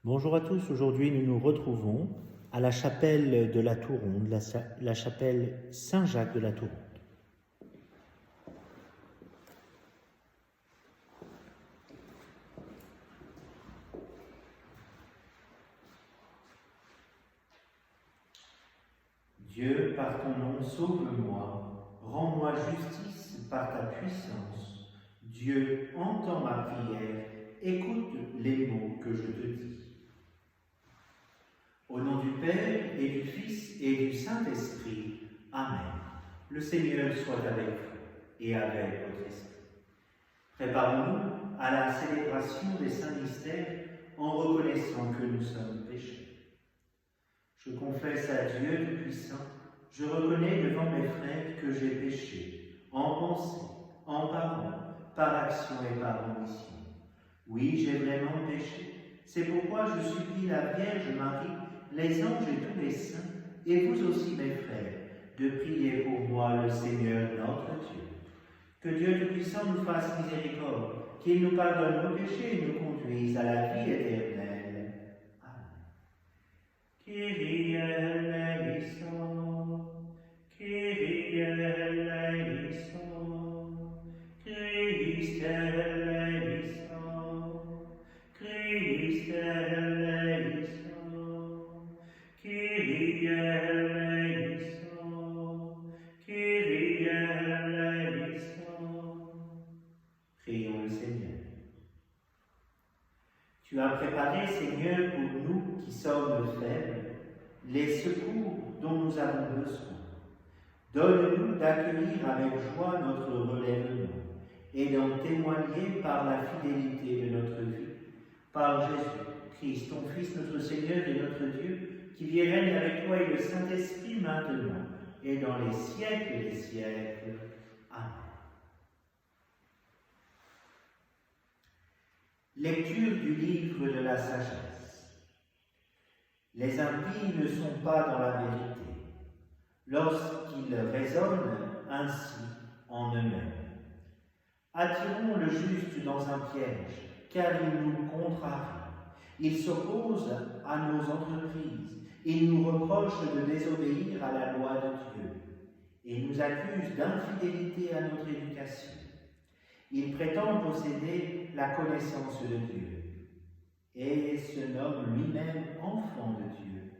Bonjour à tous, aujourd'hui nous nous retrouvons à la chapelle de la Touronde, la chapelle Saint-Jacques de la Touronde. Dieu, par ton nom, sauve-moi, rends-moi justice par ta puissance. Dieu, entends ma prière, écoute les mots que je te dis. Au nom du Père et du Fils et du Saint-Esprit, Amen. Le Seigneur soit avec vous et avec votre esprit. Préparons-nous à la célébration des saints mystères en reconnaissant que nous sommes pécheurs. Je confesse à Dieu Tout-Puissant, je reconnais devant mes frères que j'ai péché, en pensée, en parole, par action et par omission. Oui, j'ai vraiment péché. C'est pourquoi je supplie la Vierge Marie, les anges et tous les saints, et vous aussi mes frères, de prier pour moi le Seigneur notre Dieu. Que Dieu Tout-Puissant nous fasse miséricorde, qu'il nous pardonne nos péchés et nous conduise à la vie éternelle. Amen. Kyrie eleison, Kyrie eleison, Christe eleison, Christe eleison, Kyrie eleison, Kyrie eleison. Prions le Seigneur. Tu as préparé, Seigneur, pour nous qui sommes faibles, les secours dont nous avons besoin. Donne-nous d'accueillir avec joie notre relèvement et d'en témoigner par la fidélité de notre vie. Par Jésus-Christ, ton Fils, notre Seigneur et notre Dieu, qui vit et règne avec toi et le Saint-Esprit maintenant et dans les siècles des siècles. Amen. Lecture du livre de la sagesse. Les impies ne sont pas dans la vérité, lorsqu'ils raisonnent ainsi en eux-mêmes. Attirons le juste dans un piège, car il nous contrarie. Il s'oppose à nos entreprises. Il nous reproche de désobéir à la loi de Dieu et nous accuse d'infidélité à notre éducation. Il prétend posséder la connaissance de Dieu et se nomme lui-même enfant de Dieu.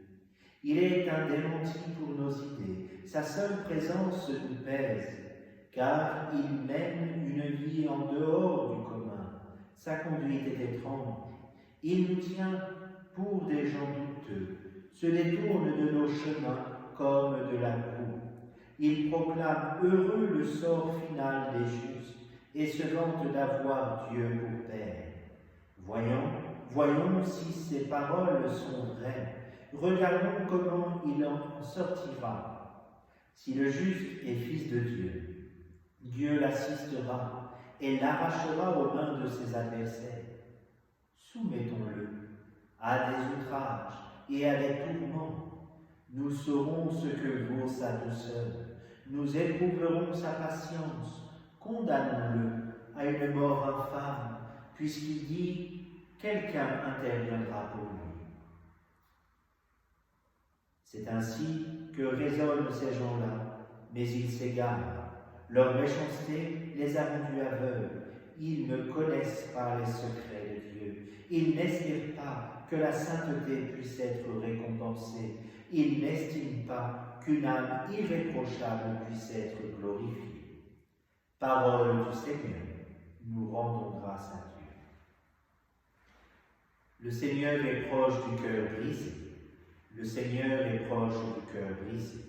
Il est un démenti pour nos idées. Sa seule présence nous pèse, car il mène une vie en dehors du commun. Sa conduite est étrange. Il nous tient pour des gens douteux, se détourne de nos chemins comme de la boue. Il proclame heureux le sort final des justes et se vante d'avoir Dieu pour Père. Voyons si ces paroles sont vraies. Regardons comment il en sortira. Si le juste est fils de Dieu, Dieu l'assistera et l'arrachera aux mains de ses adversaires. Soumettons-le à des outrages et à des tourments. Nous saurons ce que vaut sa douceur. Nous éprouverons sa patience. Condamnons-le à une mort infâme, puisqu'il dit « Quelqu'un interviendra pour lui ». C'est ainsi que raisonnent ces gens-là, mais ils s'égarent. Leur méchanceté les a rendus aveugles. Ils ne connaissent pas les secrets de Dieu. Ils n'espèrent pas que la sainteté puisse être récompensée. Ils n'estiment pas qu'une âme irréprochable puisse être glorifiée. Parole du Seigneur, nous rendons grâce à Dieu. Le Seigneur est proche du cœur brisé. Le Seigneur est proche du cœur brisé.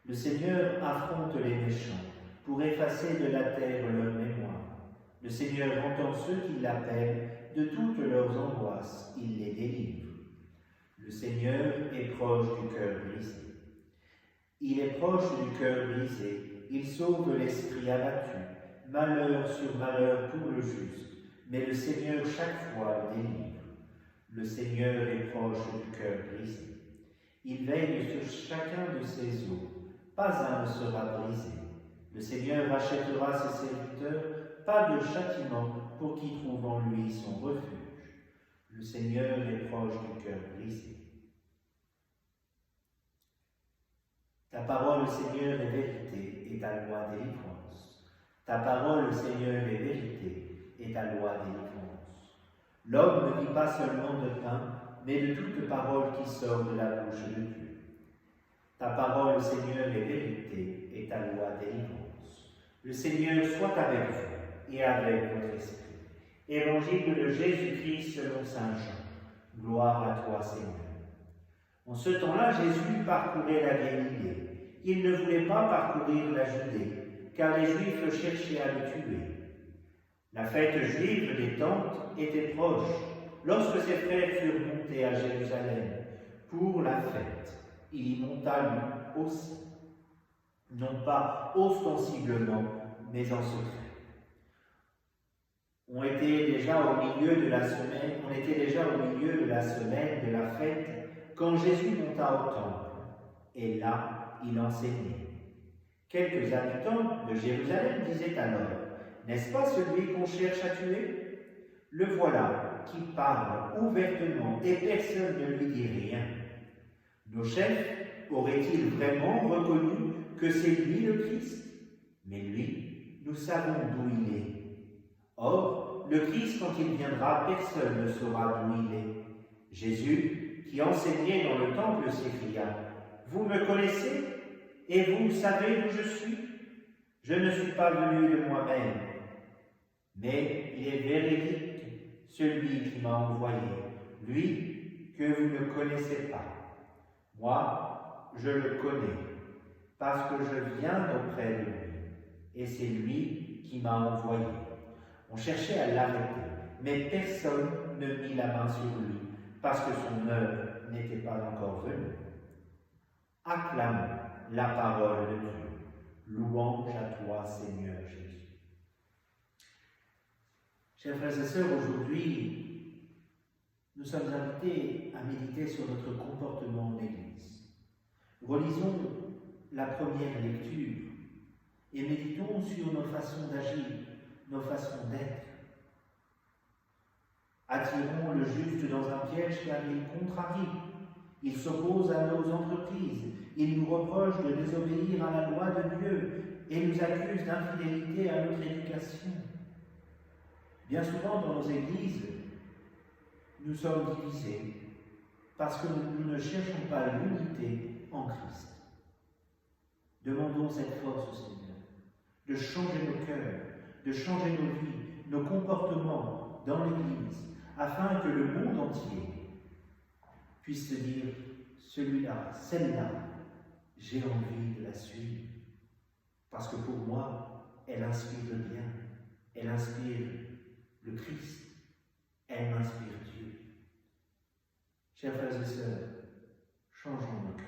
Le Seigneur affronte les méchants pour effacer de la terre leur mémoire. Le Seigneur entend ceux qui l'appellent, de toutes leurs angoisses, il les délivre. Le Seigneur est proche du cœur brisé. Il est proche du cœur brisé. Il sauve l'esprit abattu, malheur sur malheur pour le juste, mais le Seigneur chaque fois le délivre. Le Seigneur est proche du cœur brisé. Il veille sur chacun de ses os, pas un ne sera brisé. Le Seigneur rachètera ses serviteurs, pas de châtiment pour qui trouve en lui son refuge. Le Seigneur est proche du cœur brisé. Ta parole, Seigneur, est vérité et ta loi délivrance. Ta parole, Seigneur, est vérité et ta loi délivrance. L'homme ne vit pas seulement de pain, mais de toute parole qui sort de la bouche de Dieu. Ta parole, Seigneur, est vérité et ta loi délivrance. Le Seigneur soit avec vous et avec votre esprit. Évangile de Jésus-Christ selon saint Jean. Gloire à toi, Seigneur. En ce temps-là, Jésus parcourait la Galilée. Il ne voulait pas parcourir la Judée, car les Juifs cherchaient à le tuer. La fête juive des Tentes était proche, lorsque ses frères furent montés à Jérusalem pour la fête. Il y monta lui aussi, non pas ostensiblement, mais en secret. On était déjà au milieu de la semaine de la fête quand Jésus monta au temple, et là, il enseignait. Quelques habitants de Jérusalem disaient alors, « N'est-ce pas celui qu'on cherche à tuer? Le voilà qui parle ouvertement et personne ne lui dit rien. Nos chefs auraient-ils vraiment reconnu que c'est lui le Christ? Mais lui, nous savons d'où il est. Or, le Christ, quand il viendra, personne ne saura d'où il est. » Jésus, qui enseignait dans le temple, s'écria, « Vous me connaissez, et vous savez d'où je suis? Je ne suis pas venu de moi-même, mais il est véridique, celui qui m'a envoyé, lui que vous ne connaissez pas. Moi, je le connais, parce que je viens auprès de lui, et c'est lui qui m'a envoyé. » On cherchait à l'arrêter, mais personne ne mit la main sur lui, parce que son heure n'était pas encore venue. Acclamons la parole de Dieu. Louange à toi, Seigneur Jésus. Chers frères et sœurs, aujourd'hui, nous sommes invités à méditer sur notre comportement en Église. Relisons la première lecture et méditons sur nos façons d'agir, nos façons d'être. Attirons le juste dans un piège car il contrarie. Il s'oppose à nos entreprises. Il nous reproche de désobéir à la loi de Dieu et nous accuse d'infidélité à notre éducation. Bien souvent dans nos églises, nous sommes divisés parce que nous ne cherchons pas l'unité en Christ. Demandons cette force au Seigneur de changer nos cœurs, de changer nos vies, nos comportements dans l'Église, afin que le monde entier puisse se dire, celui-là, celle-là, j'ai envie de la suivre. Parce que pour moi, elle inspire le bien, elle inspire le Christ, elle m'inspire Dieu. Chers frères et sœurs, changeons nos cœurs.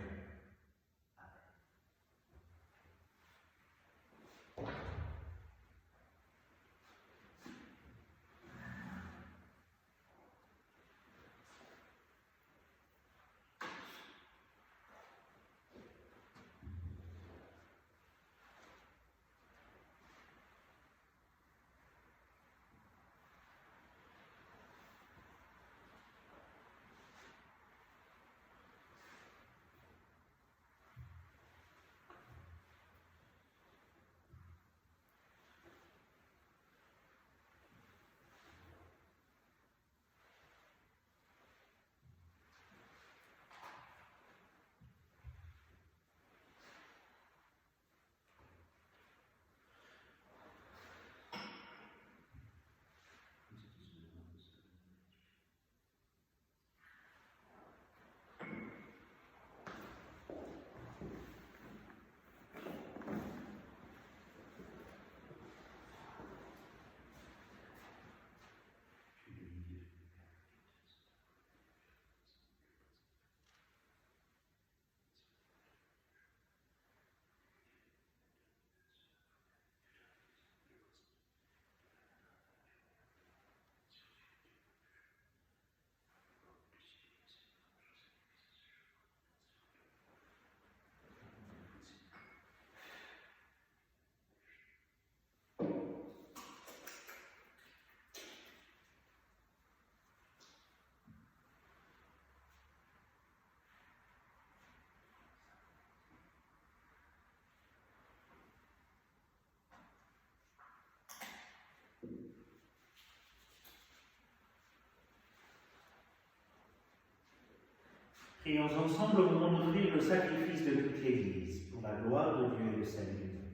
Prions ensemble au moment d'offrir le sacrifice de toute l'Église, pour la gloire de Dieu et le salut du monde.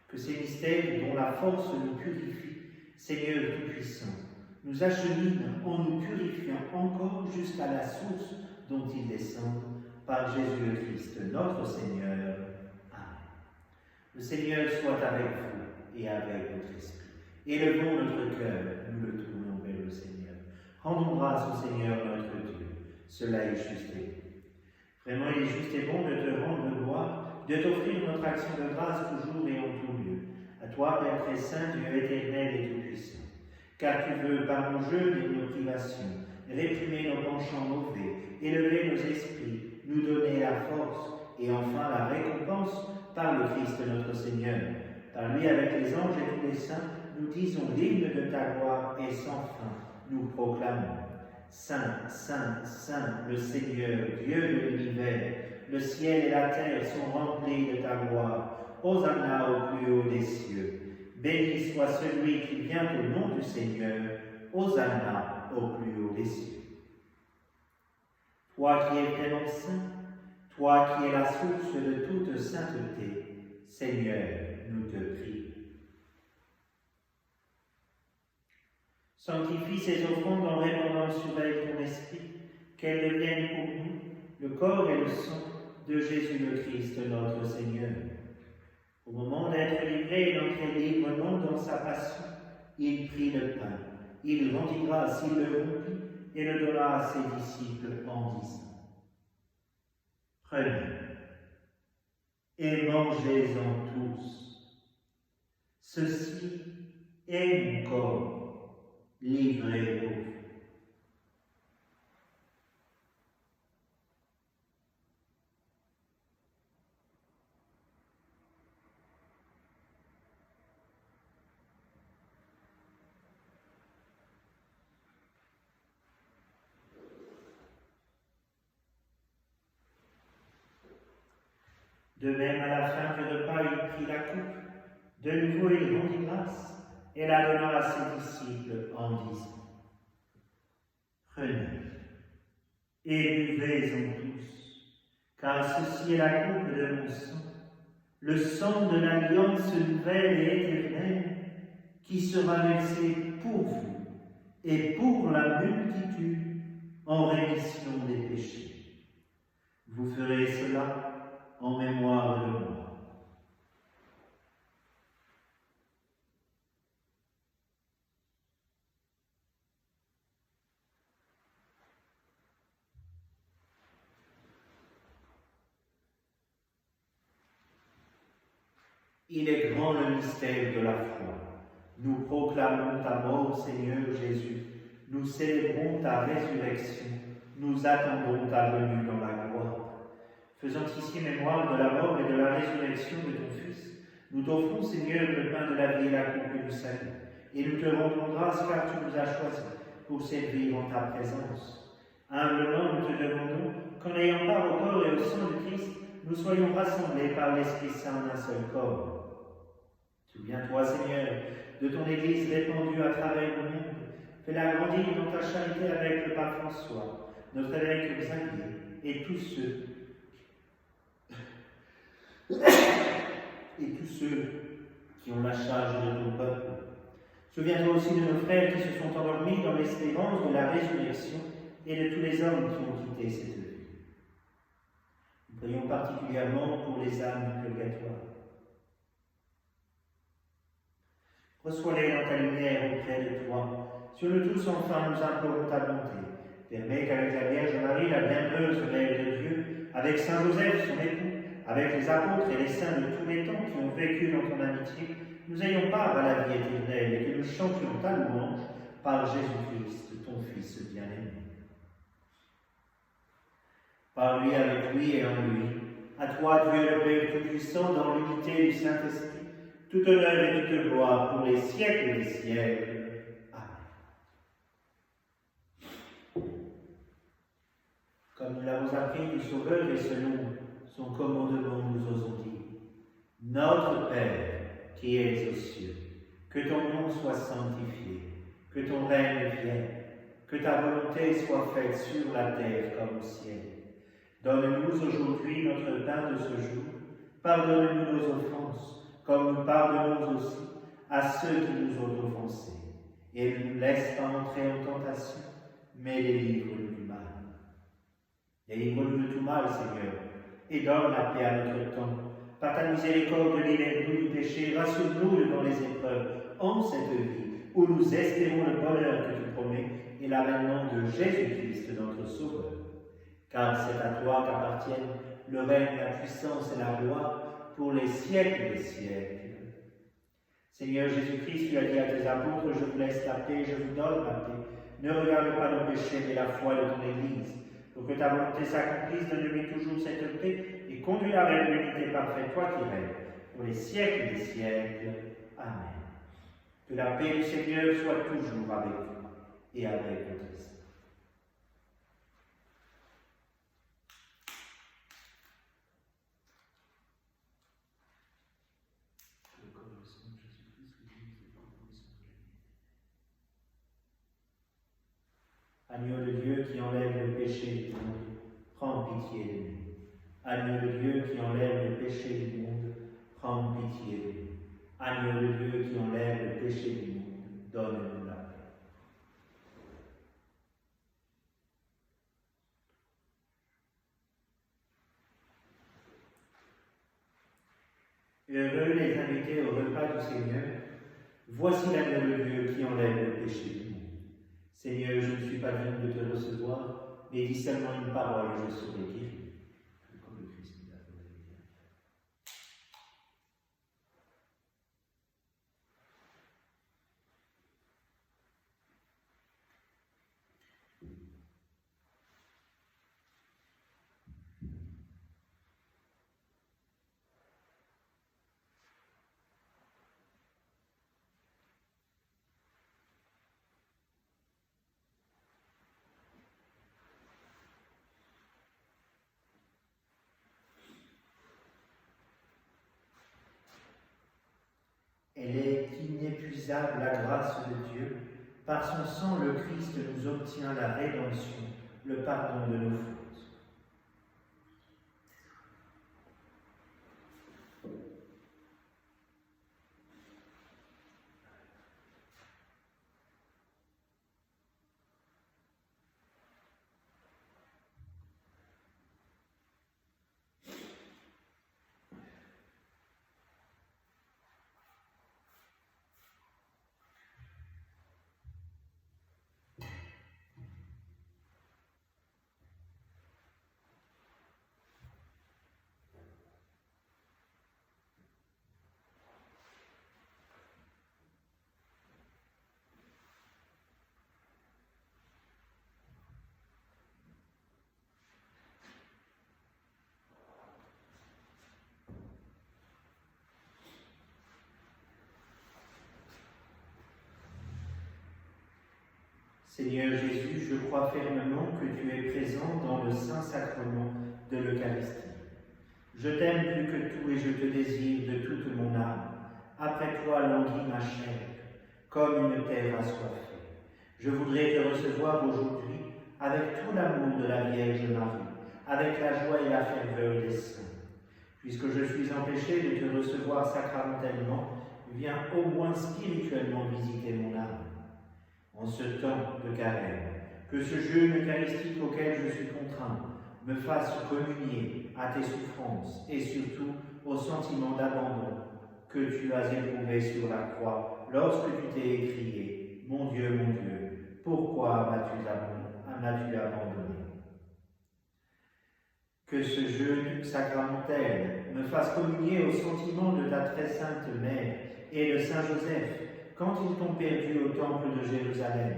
Que ces mystères dont la force nous purifie, Seigneur Tout-Puissant, nous acheminent en nous purifiant encore jusqu'à la source dont ils descendent, par Jésus le Christ, notre Seigneur. Amen. Le Seigneur soit avec vous et avec votre esprit. Élevons notre cœur, nous le tournons vers le Seigneur. Rendons grâce au Seigneur notre Dieu. Cela est juste et bon. Vraiment, il est juste et bon de te rendre gloire, de t'offrir notre action de grâce toujours et en tout lieu. À toi, Père très saint, Dieu éternel et tout-puissant. Car tu veux, par nos jeûnes et nos privations, réprimer nos penchants mauvais, élever nos esprits, nous donner la force et enfin la récompense par le Christ notre Seigneur. Par lui, avec les anges et tous les saints, nous disons l'hymne de ta gloire et sans fin, nous proclamons. Saint, Saint, Saint, le Seigneur, Dieu de l'univers, le ciel et la terre sont remplis de ta gloire. Hosanna au plus haut des cieux. Béni soit celui qui vient au nom du Seigneur. Hosanna au plus haut des cieux. Toi qui es vraiment saint, toi qui es la source de toute sainteté, Seigneur, nous te prions. Sanctifie ces offrandes en répandant sur elles ton esprit, qu'elles deviennent pour nous le corps et le sang de Jésus le Christ, notre Seigneur. Au moment d'être livré et d'entrer librement dans sa passion, il prit le pain, il rendit grâce, il le rompit et le donna à ses disciples en disant : Prenez et mangez-en tous. Ceci est mon corps. Livrez-vous. De même, à la fin du repas, il prit la coupe. De nouveau, il rendit grâce et la donna à ses disciples en disant : Prenez et buvez-en tous, car ceci est la coupe de mon sang, le sang de l'alliance nouvelle et éternelle, qui sera versé pour vous et pour la multitude en rémission des péchés. Vous ferez cela en mémoire de moi. Il est grand le mystère de la foi. Nous proclamons ta mort, Seigneur Jésus. Nous célébrons ta résurrection. Nous attendons ta venue dans la gloire. Faisant ici mémoire de la mort et de la résurrection de ton Fils, nous t'offrons, Seigneur, le pain de la vie et la coupe du salut. Et nous te rendons grâce car tu nous as choisis pour servir en ta présence. Humblement, nous te demandons qu'en ayant part au corps et au sang de Christ, nous soyons rassemblés par l'Esprit Saint en un seul corps. Souviens-toi, Seigneur, de ton Église répandue à travers le monde. Fais-la grandir dans ta charité avec le pape François, notre évêque Xavier et tous ceux qui ont la charge de ton peuple. Souviens-toi aussi de nos frères qui se sont endormis dans l'espérance de la résurrection et de tous les hommes qui ont quitté cette vie. Nous prions particulièrement pour les âmes du purgatoire. Reçois-les dans ta lumière auprès de toi. Sur nous tous, enfin, nous implorons ta bonté. Permets qu'avec la Vierge Marie, la bienheureuse Mère de Dieu, avec Saint Joseph, son époux, avec les apôtres et les saints de tous les temps qui ont vécu dans ton amitié, nous ayons part à la vie éternelle et que nous chantions ta louange par Jésus-Christ, ton Fils bien-aimé. Par lui, avec lui et en lui, à toi, Dieu le Père Tout-Puissant, dans l'unité du Saint-Esprit, toute honneur et toute gloire pour les siècles des siècles. Amen. Comme nous l'avons appris du Sauveur et selon son commandement, nous osons dire : Notre Père qui es aux cieux, que ton nom soit sanctifié, que ton règne vienne, que ta volonté soit faite sur la terre comme au ciel. Donne-nous aujourd'hui notre pain de ce jour. Pardonne-nous nos offenses, comme nous pardonnons aussi à ceux qui nous ont offensés. Et ne nous laisse pas entrer en tentation, mais délivre-nous du mal. Délivre-nous de tout mal, Seigneur, et donne la paix à notre temps. Par ta miséricorde, libère-nous du péché, rassure-nous devant les épreuves, en cette vie où nous espérons le bonheur que tu promets et l'avènement de Jésus-Christ, notre Sauveur. Car c'est à toi qu'appartiennent le règne, la puissance et la gloire pour les siècles des siècles. Seigneur Jésus-Christ, tu as dit à tes apôtres, je vous laisse la paix, je vous donne la paix. Ne regarde pas nos péchés, mais la foi de ton Église. Pour que ta volonté s'accomplisse, donne-lui toujours cette paix et conduis-la vers l'unité parfaite, toi qui règnes, pour les siècles des siècles. Amen. Que la paix du Seigneur soit toujours avec vous et avec votre esprit. Agneau de Dieu qui enlève le péché du monde, prends pitié de nous. Agneau de Dieu qui enlève le péché du monde, prends pitié de nous. Agneau de Dieu qui enlève le péché du monde, donne-nous la paix. Heureux les invités au repas du Seigneur, voici l'agneau de Dieu qui enlève le péché du monde. Seigneur, je ne suis pas digne de te recevoir, mais dis seulement une parole et je serai guéri. Comme le Christ nous l'a donné. Elle est inépuisable, la grâce de Dieu. Par son sang, le Christ nous obtient la rédemption, le pardon de nos fautes. Seigneur Jésus, je crois fermement que tu es présent dans le Saint-Sacrement de l'Eucharistie. Je t'aime plus que tout et je te désire de toute mon âme. Après toi languit ma chair, comme une terre assoiffée. Je voudrais te recevoir aujourd'hui avec tout l'amour de la Vierge Marie, avec la joie et la ferveur des saints. Puisque je suis empêché de te recevoir sacramentellement, viens au moins spirituellement visiter mon âme. En ce temps de carême, que ce jeûne eucharistique auquel je suis contraint me fasse communier à tes souffrances et surtout au sentiment d'abandon que tu as éprouvé sur la croix lorsque tu t'es écrié « Mon Dieu, pourquoi m'as-tu abandonné ?» Que ce jeûne sacramentel me fasse communier au sentiment de ta très sainte Mère et de Saint Joseph quand ils t'ont perdu au temple de Jérusalem,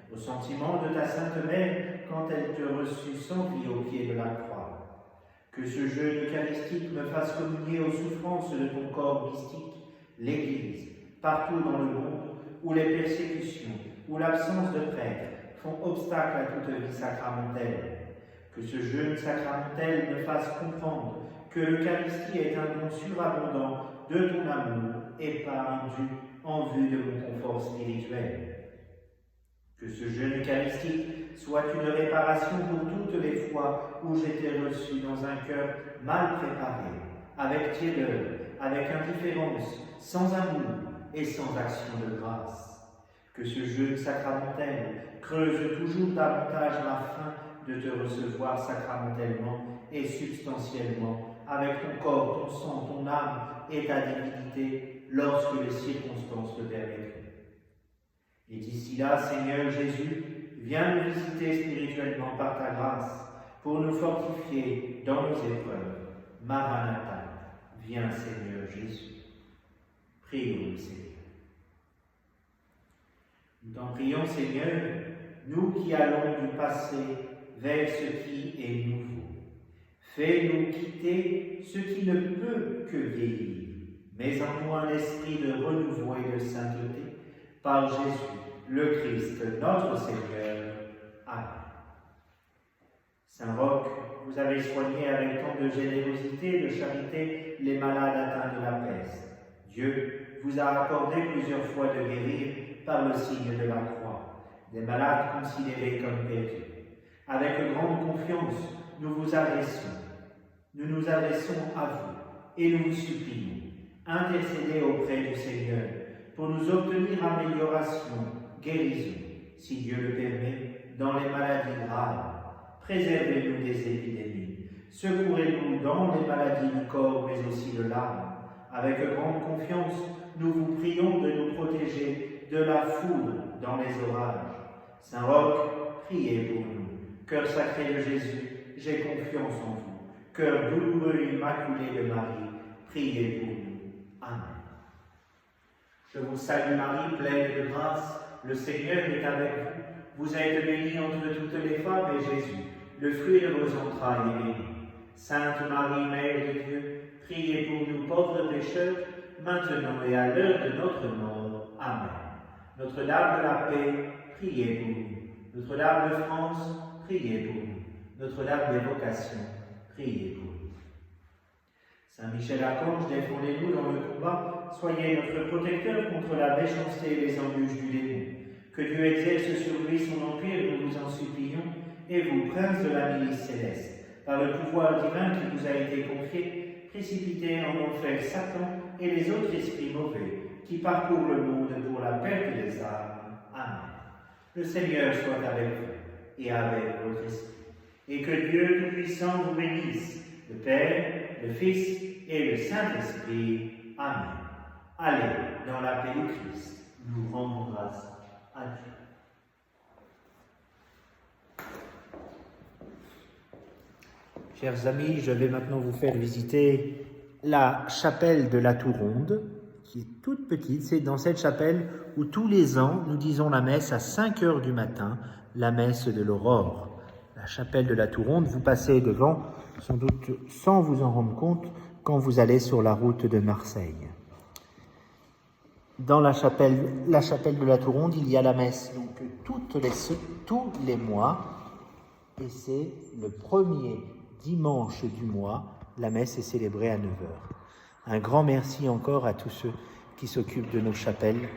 au sentiment de ta Sainte Mère quand elle te reçut sans vie au pied de la croix. Que ce jeûne eucharistique me fasse communier aux souffrances de ton corps mystique, l'Église, partout dans le monde où les persécutions, où l'absence de prêtres font obstacle à toute vie sacramentelle. Que ce jeûne sacramentel me fasse comprendre que l'Eucharistie est un don surabondant de ton amour et pas un dû en vue de mon confort spirituel. Que ce jeûne eucharistique soit une réparation pour toutes les fois où j'étais reçu dans un cœur mal préparé, avec tiédeur, avec indifférence, sans amour et sans action de grâce. Que ce jeûne sacramentel creuse toujours davantage ma faim de te recevoir sacramentellement et substantiellement, avec ton corps, ton sang, ton âme et ta divinité, lorsque les circonstances le permettront. Et d'ici là, Seigneur Jésus, viens nous visiter spirituellement par ta grâce, pour nous fortifier dans nos épreuves. Maranatha, viens Seigneur Jésus. Prions, Seigneur. Nous t'en prions, Seigneur, nous qui allons du passé vers ce qui est nouveau. Fais-nous quitter ce qui ne peut que vieillir, mais en nous un esprit de renouveau et de sainteté, par Jésus, le Christ, notre Seigneur. Amen. Saint Roch, vous avez soigné avec tant de générosité et de charité les malades atteints de la peste. Dieu vous a accordé plusieurs fois de guérir par le signe de la croix, des malades considérés comme perdus. Avec grande confiance, nous nous adressons à vous et nous vous supplions, intercédez auprès du Seigneur pour nous obtenir amélioration, guérison, si Dieu le permet, dans les maladies graves. Préservez-nous des épidémies, secourez-nous dans les maladies du corps mais aussi de l'âme. Avec grande confiance, nous vous prions de nous protéger de la foudre dans les orages. Saint Roch, priez pour nous. Cœur sacré de Jésus, j'ai confiance en vous. Cœur douloureux immaculé de Marie, priez pour nous. Amen. Je vous salue Marie, pleine de grâce, le Seigneur est avec vous. Vous êtes bénie entre toutes les femmes et Jésus, le fruit de vos entrailles, est béni. Sainte Marie, Mère de Dieu, priez pour nous pauvres pécheurs, maintenant et à l'heure de notre mort. Amen. Notre-Dame de la paix, priez pour nous. Notre-Dame de France, priez pour nous. Notre-Dame des vocations, priez pour nous. Saint Michel Archange, défendez-nous dans le combat. Soyez notre protecteur contre la méchanceté et les embûches du démon. Que Dieu exerce sur lui son empire, nous vous en supplions, et vous, prince de la milice céleste, par le pouvoir divin qui vous a été confié, précipitez en enfer Satan et les autres esprits mauvais qui parcourent le monde pour la perte des âmes. Amen. Le Seigneur soit avec vous et avec votre esprit, et que Dieu Tout-Puissant vous bénisse, le Père, le Fils et le Saint-Esprit. Amen. Allez dans la paix du Christ. Nous rendons grâce à Dieu. Chers amis, je vais maintenant vous faire visiter la chapelle de la Touronde, qui est toute petite. C'est dans cette chapelle où tous les ans, nous disons la messe à 5 heures du matin, la messe de l'aurore. La chapelle de la Touronde, vous passez devant, sans doute sans vous en rendre compte, quand vous allez sur la route de Marseille. Dans la chapelle de la Touronde, il y a la messe donc tous les mois, et c'est le premier dimanche du mois, la messe est célébrée à 9h. Un grand merci encore à tous ceux qui s'occupent de nos chapelles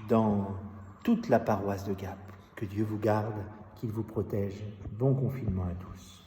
dans toute la paroisse de Gap. Que Dieu vous garde, qu'il vous protège. Bon confinement à tous.